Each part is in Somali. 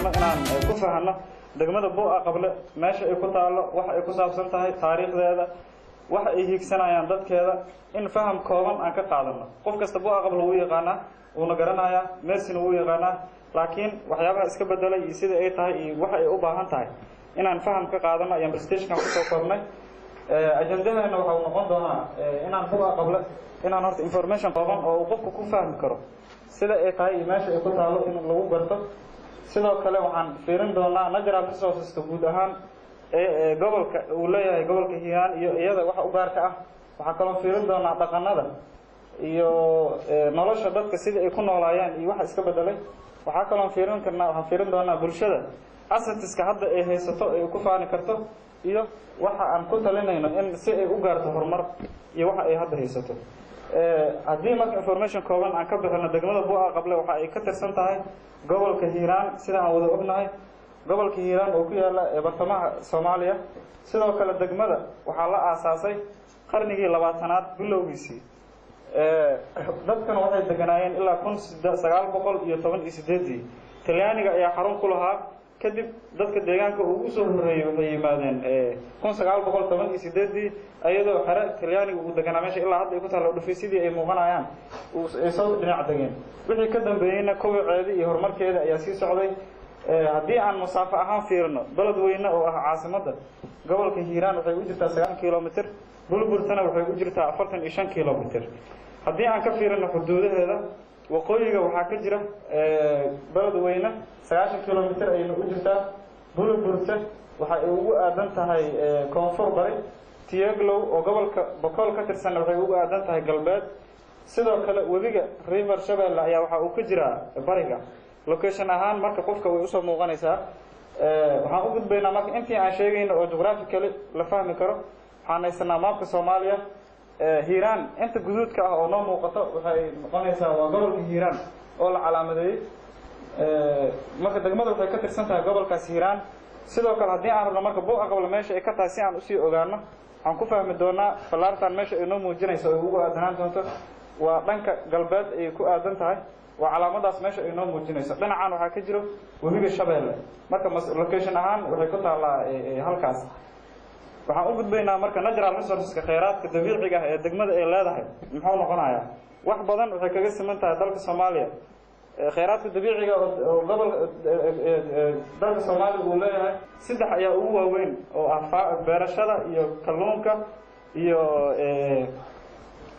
rabno inaan ku fahanno degmada Bu'a Qable meesha ay ku taalo waxa ay ku saabsan tahay taariikhdeeda waxa ay higsanayaan dadkeeda in faham kooban aan ka qaadano qof kasta Bu'a Qable uu yaqaana uu garanaya meesina uu yaqaana laakiin waxyaabaha iska bedelay sida ay tahay iyo waxa ay u baahan tahay inaan faham ka qaadano ayaan presentation ku soo koobnay ajandadeena waxa uu noqon doonaa inaan Bu'a Qable inaan horta information kooban oo qofku ku fahmi karo sida ay tahay meesha ay ku taalo in lagu garto sidoo kale waxaan fiirin doonaa natural resources guud ahaan ee gobolka uu leeyahay gobolka Hiiraan iyo iyada waxa u gaarka ah waxa kale oo fiirin doonaa dhaqanada iyo nolosha dadka sida ay ku noolaayeen iyo waxa iska bedelay waxa kale oo waxaan fiirin doonaa bulshada assets-ka hadda ay haysato ay ku faani karto iyo waxa aan ku talinayno in si ay u gaarto horumar iyo waxa ay hadda haysato haddii marka information kooban aan ka bixino degmada Bu'a Qable waxa ay ka tirsan tahay gobolka Hiiraan sida aan wada ognahay gobolka Hiiraan oo ku yaala bartamaha Soomaaliya sidoo kale degmada waxa la aasaasay qarnigii 20aad bilowgiisii dadkan waxay deganaayeen ilaa 1918 Talyaaniga ayaa xarun ku lahaa kadib dadka deegaanka ugu soo horeeyay waxay yimaadeen 1918 ayadoo xare Talyaaniga uu deganaa meesha ilaa hadda ay ku taalo dhufaysidii ay muuqanayaan ay soo dhinac degeen wixii ka dambeeyayna kobaceeda iyo horumarkeeda ayaa sii socday haddii aan masaafo ahaan fiirino balad weyne oo ah caasimadda gobolka Hiiraan waxay u jirtaa 9 kilomitir Bulburtana waxay u jirtaa 45 kilomitir haddii aan ka fiirino xuduudaheeda waqooyiga waxaa ka jira balad weyne 9 kilomitir ayay u jirtaa Bulburta waxa ay ugu aadan tahay koonfur bari Tieglow oo gobolka Boqol ka tirsan waxay ugu aadan tahay galbeed sidoo kale webiga River Shabeelle ayaa waxa uu ka jira bariga location ahaan marka qofka way u soo muuqanaysaa waxaan u gudbaynaa marka intii aan sheegayno oo geographically la fahmi karo waxaan haysanaa maapka Soomaaliya Hiiraan inta guduudka ah oo noo muuqato waxay noqonaysaa waa gobolka Hiiraan oo la calaamadeeyay marka degmada waxay ka tirsan tahay gobolkaas Hiiraan sidoo kale haddii aan rabno marka Bu'a Qable meesha ay ka tahay si aan u sii ogaano waxaan ku fahmi doonaa falaartan meesha ay noo muujinayso oo ugu aadanaan doonto waa dhanka galbeed ay ku aadan tahay waa calaamadaas meesha ay noo muujinayso dhinacan waxa ka jiro webiga Shabeelle marka location ahaan waxay ku taalaa halkaas waxaan u gudbaynaa marka natural resources-ka kheyraadka dabiiciga ah ee degmada ay leedahay muxuu noqonayaa wax badan waxay kaga siman tahay dalka Soomaaliya kheyraadka dabiiciga oo gobolka dalka Soomaaliya uu leeyahay saddex ayaa ugu waaweyn oo ah beerashada iyo kalluunka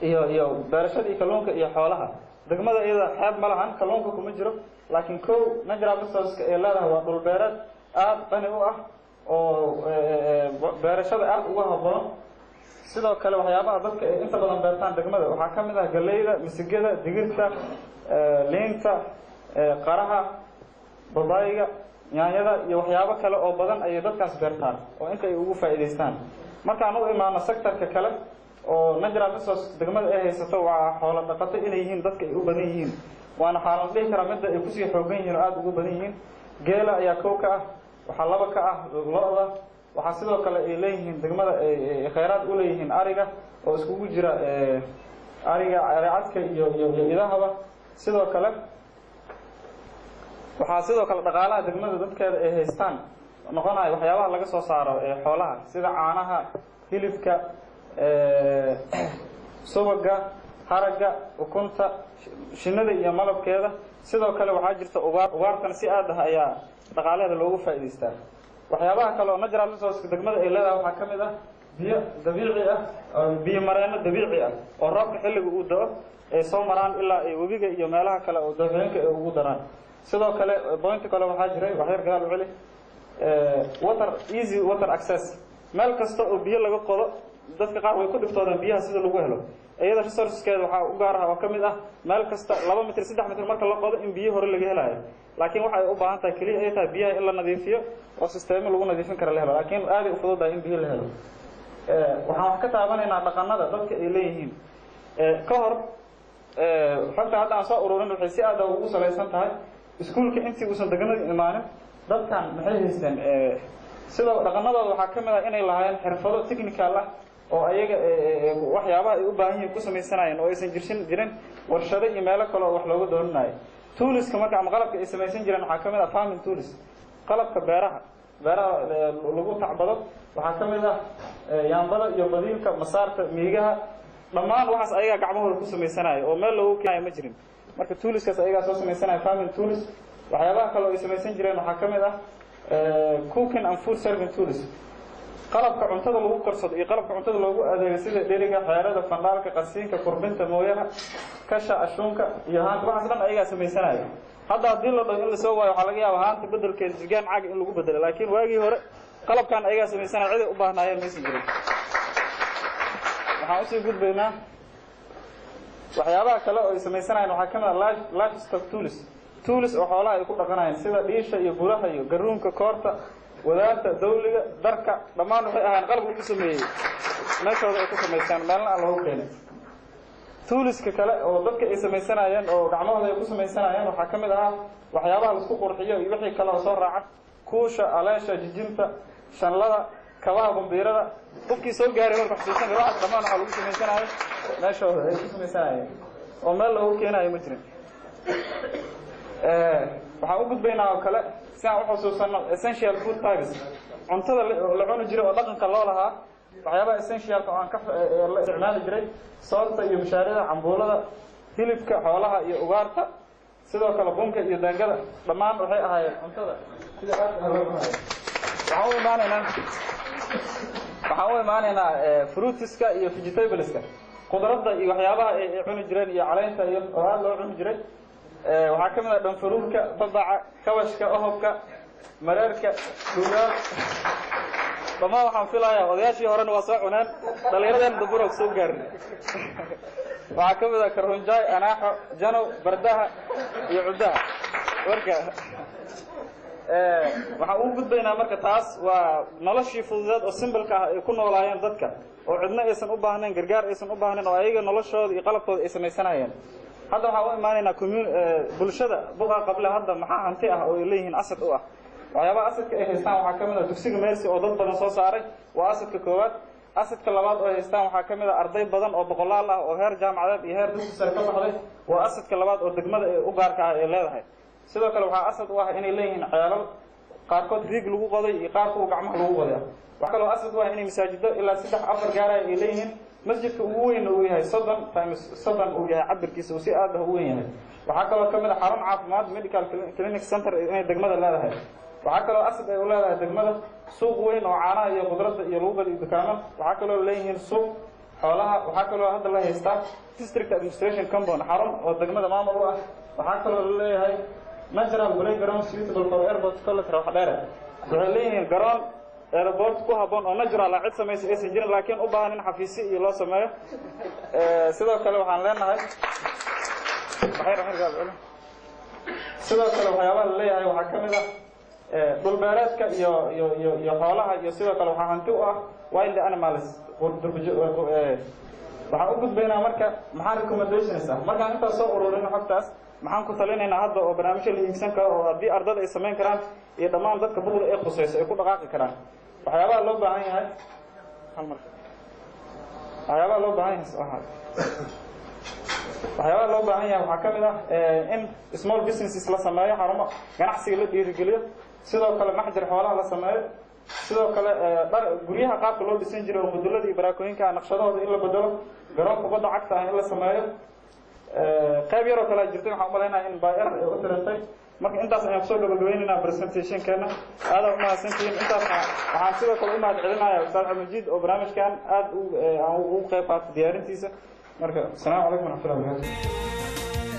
iyo beerashada iyo kalluunka iyo xoolaha degmada iyada xeeb ma lahan kalluunka kuma jiro laakiin kow natural resources-ka ay leedahay waa dhul beereed aad qani u ah oo beerashada aad uga habboon sidoo kale waxyaabaha dadka ay inta badan beertaan degmada waxaa ka mid ah galeyda misigada digirta liinta qaraha babayga yaanyada iyo waxyaabo kale oo badan ay dadkaas beertaan oo inta ay ugu faa'iideystaan markaan u imaano sectorka kale oo natural resources degmada ay haysato waa xoolo dhaqato inay yihiin dadka ay u badan yihiin waana xaalan dhihi karaa midda ay kusii xoogan yihiin oo aad ugu badan yihiin geela ayaa kow ka ah waxaa laba ka ah lo'da waxaa sidoo kale ay leeyihiin degmada ay kheyraad u leeyihiin ariga oo iskugu jira ariga cadka iyo idahaba sidoo kale waxaa sidoo kale dhaqaalaha degmada dadkeeda ay haystaan noqonaya waxyaabaha laga soo saaro xoolaha sida caanaha hilibka subaga haraga ukunta shinnida iyo malabkeeda sidoo kale waxaa jirta ugaartan si aad ah ayaa dhaqaalaheeda loogu faa'iideystaa waxyaabaha kale oo natural resources degmada ay leedahay waxaa ka mid ah biyo dabiici ah biyo mareeno dabiici ah oo roobka xilliga uu da'o ay soo maraan ilaa ay webiga iyo meelaha kale oo dooxooyinka ay ugu daraan sidoo kale point kale waxaa jiray waxyar gadaal u celi easy water access meel kasta oo biyo laga qodo dadka qaar way ku dhiftoodaan biyaha sida lagu helo iyada resources-keeda waxaa u gaar ah oo ka mid ah meel kasta 2 mitir 3 mitir marka la qodo in biyo hore laga helayo laakiin waxa ay u baahan tahay kaliya ay tahay biyaha in la nadiifiyo oo system lagu nadiifin karo la helo laakiin aad ay u fududahay in biyo la helo waxaan wax ka taabanaynaa dhaqanada dadka ay leeyihiin ka hor xogta hadda aan soo ururin waxay si aad ugu salaysan tahay iskuulka intii uusan deganada imaanin dadkan maxay haystaan sidoo dhaqanadooda waxaa ka mid ah inay lahaayeen xirfado technical ah oo ayaga waxyaabaha ay u baahan yihiin ku samaysanayeen oo aysan jirin warshado iyo meelo kale oo wax looga doonanayo tools ka marka ama qalabka ay samaysan jireen waxa kamid ah farming tools qalabka beeraha lagu tacbado waxa kamid ah yaambada iyo badiilka masaarta miigaha dhamaan waxaas ayaga gacmahooda ku sameysanayo oo meel lagu keenayo ma jirin marka toolskaas ayaga soo sameysanayo farming tools waxyaabaha kale oo ay samaysan jireen waxa kamid ah cooking and food serving tools qalabka cuntada lagu karsado iyo qalabka cuntada loogu adeego sida dheriga xeerada fandaalka qarsiinka kurbinta mooyaha kasha ashuunka iyo haanta waxaas dhan ayaga sameysanayo hadda hadii la dhaho in la soo waayo waxa laga yaabaa haanta bedelkeeda jirgaan caag in lagu bedelo laakiin waagii hore qalabkan ayaga sameysanayo cid ay u baahnaayeen ma jirin waxaan usii gudbaynaa waxyaabaha kale oo ay sameysanaayeen waxaa kamid ah livestock tools oo xoolaha ay ku dhaqanayaan sida dhiisha iyo buraha iyo garuunka koorta wadaarta dawliga darka dhamaan waxay ahaan qalab lagu sameeyay meeshooda ay ku sameystaan meelna aan loogu keenay toolska kale oo dadka ay sameysanaayeen oo gacmahooda ay ku sameysanaayeen waxaa kamid ah waxyaabaha la isku qurxiyo iyo wixii kale oo soo raaca kuusha aleesha jijinta shanlada kabaha bambiirada qofkii soo gaaray marka xasuusan karo waxa dhamaan waxa lagu sameysanaayay meeshooda ay ku sameysanaayeen oo meel loogu keenayo ma jirin waxaan u gudbaynaa oo kale si aan u xasuusano essential food tags cuntada la cuni jiray oo dhaqanka loo lahaa waxyaabaha essentialka oo aan ka la isticmaali jiray soorta iyo mushaarida cambuulada hilibka xoolaha iyo ugaarta sidoo kale bunka iyo daangada dhamaan waxay ahaayeen cuntada sida waxaan u imaanaynaa fruitiska iyo vegetables-ka khudradda iyo waxyaabaha ay cuni jireen iyo caleenta iyo oo aad loo cuni jiray waxaa kamid ah dhanfaruurka babaca kawashka ohobka mareerka duugaal dhamaan waxaan filayaa odayaashii horena waa soo cuneen dhallinyaradan daburoog soo gaarin waxaa kamid ah karunjaay anaaxo janow bardaha iyo cuddaha marka waxaan u gudbaynaa marka taas waa noloshii fududeed oo simbalka ah ay ku noolaayeen dadka oo cidna aysan u baahnayn gargaar aysan u baahnayn oo ayaga noloshooda iyo qalabkooda ay samaysanayeen hadda waxaan u imaanaynaa bulshada buqa qable hadda maxaa hanti ah oo ay leeyihiin asad u ah waxyaabaha asadka ay haystaan waxaa kamid ah dugsiga meersi oo dad badan soo saaray waa asadka koowaad asadka labaad oo ay haystaan waxaa kamid ah arday badan oo boqolaal ah oo heer jaamacadeed iyo heer dugsi sare ka baxday waa asadka labaad oo degmada ee u gaarka ah ay leedahay sidoo kale waxaa asad u ah inay leeyihiin ceelal qaarkood riig lagu qoday iyo qaarkood gacmaha lagu qoday waxa kaloo asad u ah inay masaajido ilaa 3-4 gaaraya ay leeyihiin masjidka ugu weyn uu yahay 30 uu yahay cabirkiisa uu si aad ah u weyn yahay waxa kaloo kamid ah xarun caafimaad medical clinic center inay degmada leedahay waxa kaloo asad ay u leedahay degmada suuq weyn oo caanaha iyo khudradda iyo lagu gado dukaaman waxa kaloo leeyihiin suuq xoolaha waxa kaloo hadda la haystaa district administration compound xarun oo degmada maamul u ah waxa kaloo leeyahay natural playground suitable for airport college wax dheer waxay leeyihiin garoon airport ku haboon oo natural ah cid sameysay aysan jirin laakiin u baahan in xafiisi iyo loo sameeyo sidoo kale waxaan leenahay sidoo kale waxyaabaha la leeyahay waxaa kamid ah dhul beereedka iyo xoolaha iyo sidoo kale waxaa hanti u ah wild animals waxaan u gudbaynaa marka maxaa recommendations ah markaan intaas soo ururino xogtaas maxaan ku talinaynaa hadda oo barnaamijyo la iibsan karo oo haddii ardada ay samayn karaan iyo dhammaan dadka buqda ee khusayso ay ku dhaqaaqi karaan waxyaabaha loo baahan yahay waxyaabaha loo baahan yahay waxaa kamid ah in small businesses la sameeyo xarumo ganacsiga la dhiirigeliyo sidoo kale maxjar xoolaha la sameeyo sidoo kale guryaha qaabka loo dhisan jiray oo modullada iyo baraakooyinka naqshadahooda in la bedelo garoonka kubadda cagta ah in la sameeyo qayb yaroo kale jirtay waxaan u malaynayaa in baayar ay u tirantay marka intaas ayaan kusoo gabagabaynaynaa presentationkeena aada u mahadsantihiin intaas waxaan sidoo kale u mahad celinayaa ustaad xamajiid oo barnaamijkan aad aan ugu qayb qaatay diyaarintiisa marka asalaamu calaykum waraxmatullahi wabarakatu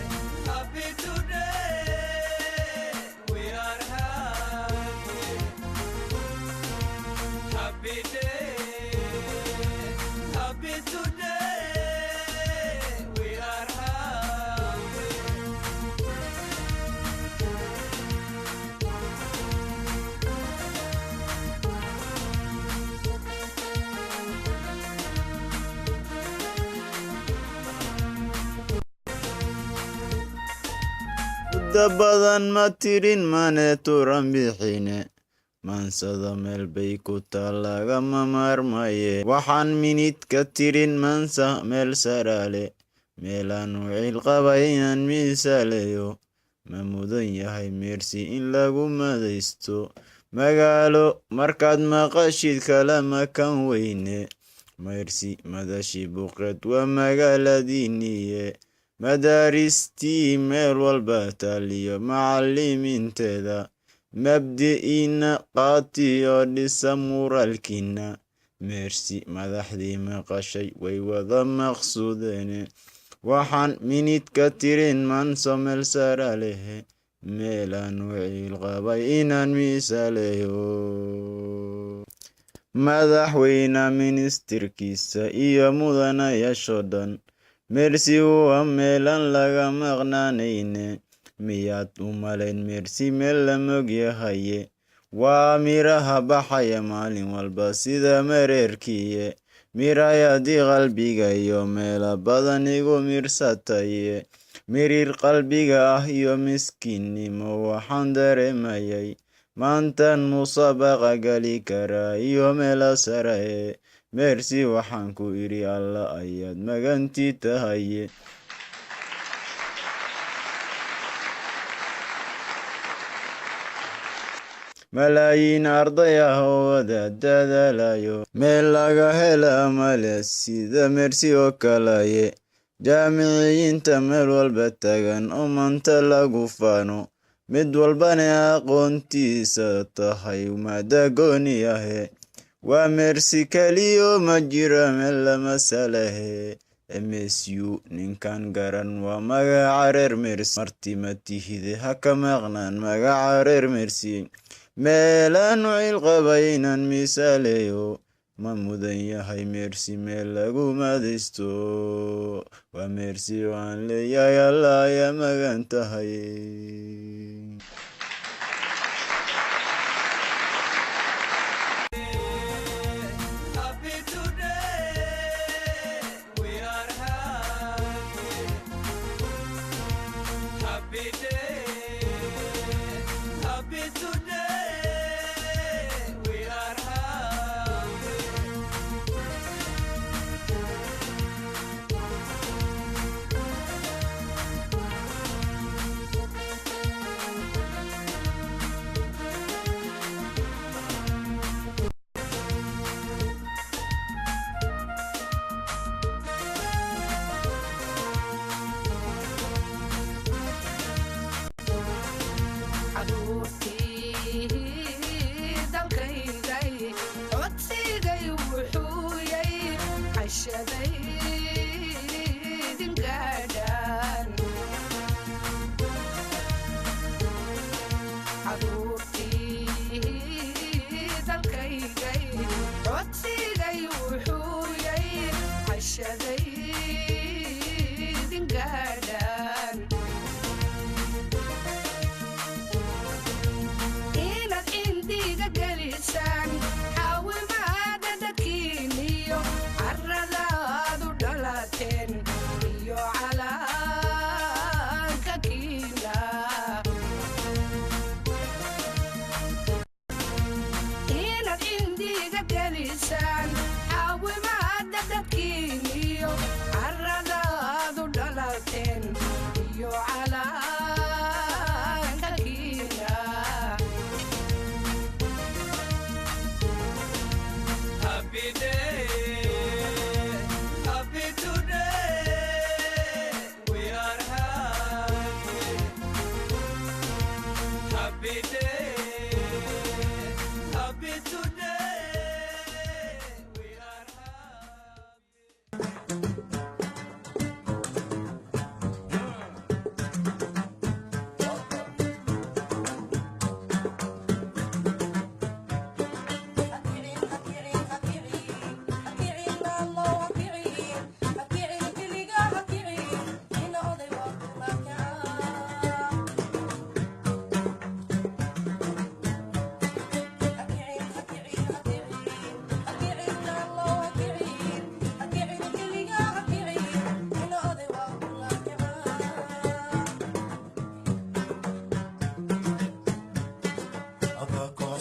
badan ma tirin mane turan bixine maansada meel bay ku taal lagama maarmaye waxaan minid ka tirin maansa meel saraale meelaanu ciil qabayaan miisaaleyo ma mudan yahay meersi in lagu madaysto magaalo markaad maqashid kala makan weyne meersi madashi buuqeed waa magaaladiiniye madaaristii meel walba taaliyo macalimiinteeda mabdi'iina qaatiyo dhisa muraalkiina meersi madaxdii maqashay way wada maqsuudeene waxaan minidka tirin manso meel sara lehe meelaan wiciil qabay inaan miisaaleyo madaxweyne ministirkiisa iyo mudanayaasho dhan meersi waa meelaan laga maqnaanayne miyaad u malayn meersi meel la mogyahaye waa miraha baxaya maalin walba sida mareerkiye mirayadii qalbiga iyo meela badan igu mirsataye mirir qalbiga ah iyo miskiinnimo waxaan dareemayay maantan musabaqa gali karaa iyo meela sarae meersi waxaan ku idhi alla ayaad magantii tahaye malaayiin arday ah oo wada dadaalayo meel laga hela male sida meersi oo kalaye jaamiciyiinta meel walba tagan oo maanta lagu faano mid walbana aqoontiisa tahay maada gooni ahe waa meersi keliyo ma jira meel lama salahe msu ninkan garan waa magaca reer meersi marti ma tihide ha ka maqnaan magaca reer meersi meelaan wiciil qabay inaan miisaaleyo ma mudan yahay meersi meel lagu madaysto waa meersi waan leeyahay alla ayaa magan tahay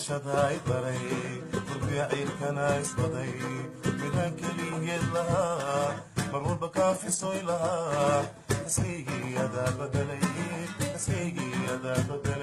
شداي بري وبيعير كنايس بدي بدان كلية لها مرور بكافي صوي لها تسقيقي يا ذا بدلي تسقيقي magaalada